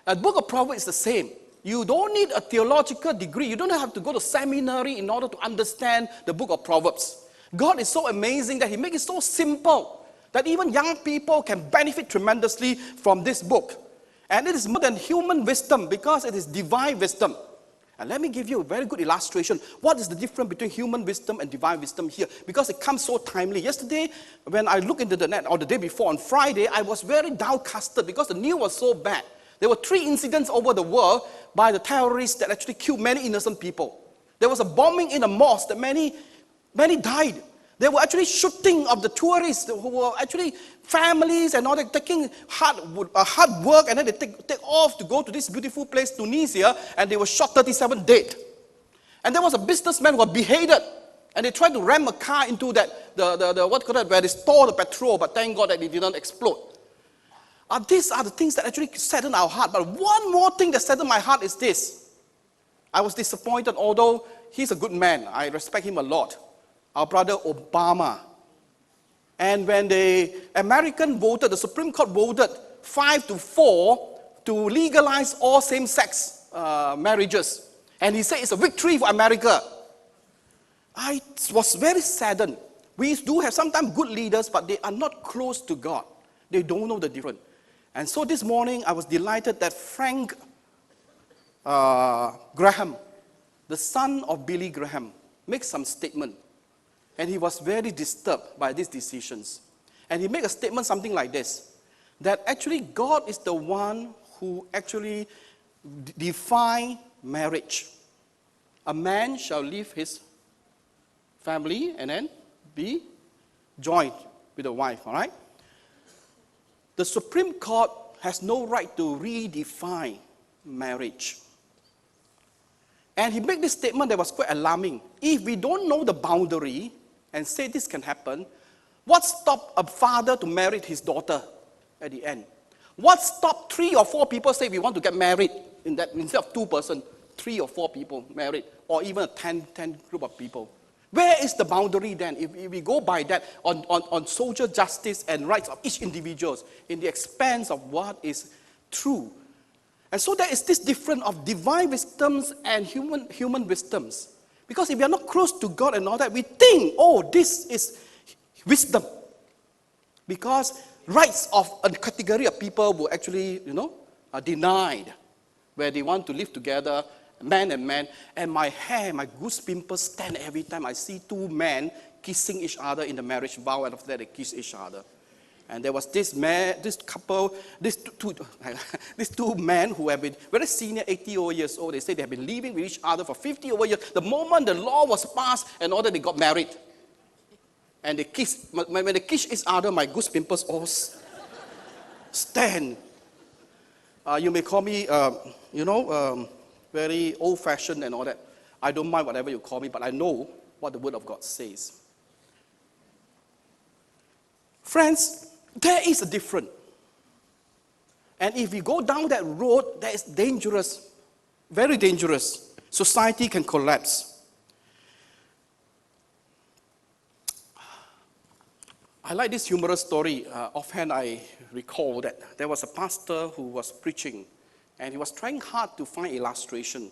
The book of Proverbs is the same. You don't need a theological degree. You don't have to go to seminary in order to understand the book of Proverbs. God is so amazing that He makes it so simple that even young people can benefit tremendously from this book. And it is more than human wisdom because it is divine wisdom. And let me give you a very good illustration. What is the difference between human wisdom and divine wisdom here? Because it comes so timely. Yesterday, when I looked into the net, or the day before, on Friday, I was very downcasted because the news was so bad. There were 3 incidents over the world by the terrorists that actually killed many innocent people. There was a bombing in a mosque that many died. They were actually shooting of the tourists who were actually families and all that, taking hard work, and then they take off to go to this beautiful place, Tunisia, and they were shot 37 dead. And there was a businessman who was beheaded, and they tried to ram a car into that, where they store the petrol, but thank God that it didn't explode. These are the things that actually sadden our heart. But one more thing that saddened my heart is this. I was disappointed, although he's a good man. I respect him a lot. Our brother Obama. And when the American voted, the Supreme Court voted 5-4 to legalize all same-sex marriages. And he said it's a victory for America. I was very saddened. We do have sometimes good leaders, but they are not close to God. They don't know the difference. And so this morning, I was delighted that Frank Graham, the son of Billy Graham, makes some statement. And he was very disturbed by these decisions. And he made a statement something like this, that actually God is the one who actually defined marriage. A man shall leave his family and then be joined with a wife, all right? The Supreme Court has no right to redefine marriage. And he made this statement that was quite alarming. If we don't know the boundary and say this can happen, what stopped a father to marry his daughter at the end? What stopped 3 or 4 people say we want to get married in that, instead of 2 persons, 3 or 4 people married, or even a 10 group of people? Where is the boundary then? If we go by that on social justice and rights of each individual in the expense of what is true. And so there is this difference of divine wisdoms and human wisdoms. Because if we are not close to God and all that, we think, oh, this is wisdom. Because rights of a category of people were actually, are denied, where they want to live together, man and man, and my hair, my goose pimples stand every time I see 2 men kissing each other in the marriage vow, and after that they kiss each other. And there was this man, these two men who have been very senior, 80 years old. They say they have been living with each other for 50 years. The moment the law was passed, and all that, they got married. And they kissed. When they kiss each other, my goose pimples all stand. You may call me, very old-fashioned and all that. I don't mind whatever you call me, but I know what the Word of God says. Friends, there is a difference. And if we go down that road, that is dangerous, very dangerous. Society can collapse. I like this humorous story. Offhand, I recall that there was a pastor who was preaching, and he was trying hard to find illustration.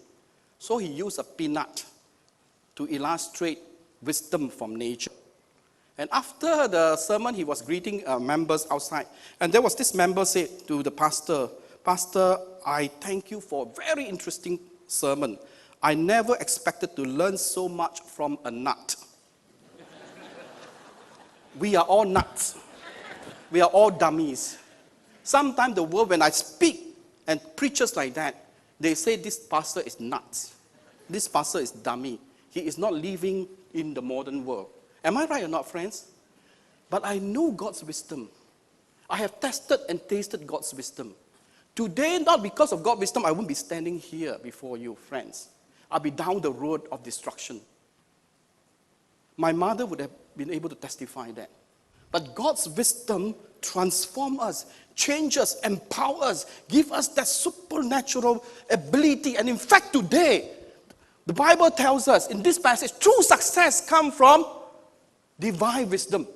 So he used a peanut to illustrate wisdom from nature. And after the sermon, he was greeting members outside. And there was this member said to the pastor, "Pastor, I thank you for a very interesting sermon. I never expected to learn so much from a nut." We are all nuts. We are all dummies. Sometimes the world, when I speak and preachers like that, they say this pastor is nuts. This pastor is dummy. He is not living in the modern world. Am I right or not, friends? But I know God's wisdom. I have tested and tasted God's wisdom. Today, not because of God's wisdom, I won't be standing here before you, friends. I'll be down the road of destruction. My mother would have been able to testify that. But God's wisdom transforms us, changes us, empowers us, gives us that supernatural ability. And in fact, today, the Bible tells us in this passage, true success comes from divine wisdom.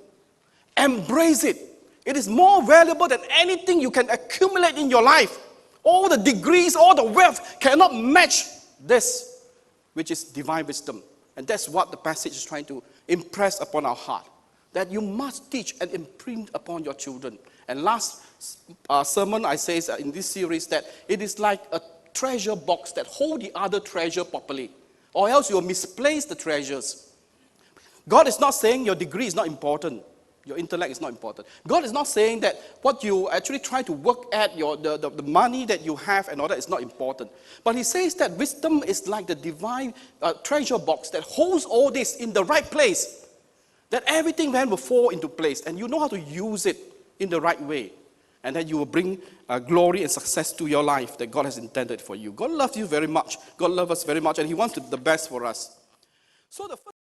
Embrace it. It is more valuable than anything you can accumulate in your life. All the degrees, all the wealth cannot match this, which is divine wisdom. And that's what the passage is trying to impress upon our heart, that you must teach and imprint upon your children. And last sermon I say in this series that it is like a treasure box that hold the other treasure properly, or else you will misplace the treasures. God is not saying your degree is not important, your intellect is not important. God is not saying that what you actually try to work at, the money that you have and all that is not important. But he says that wisdom is like the divine treasure box that holds all this in the right place, that everything then will fall into place, and you know how to use it in the right way. And then you will bring glory and success to your life that God has intended for you. God loves you very much. God loves us very much, and he wants the best for us. So the first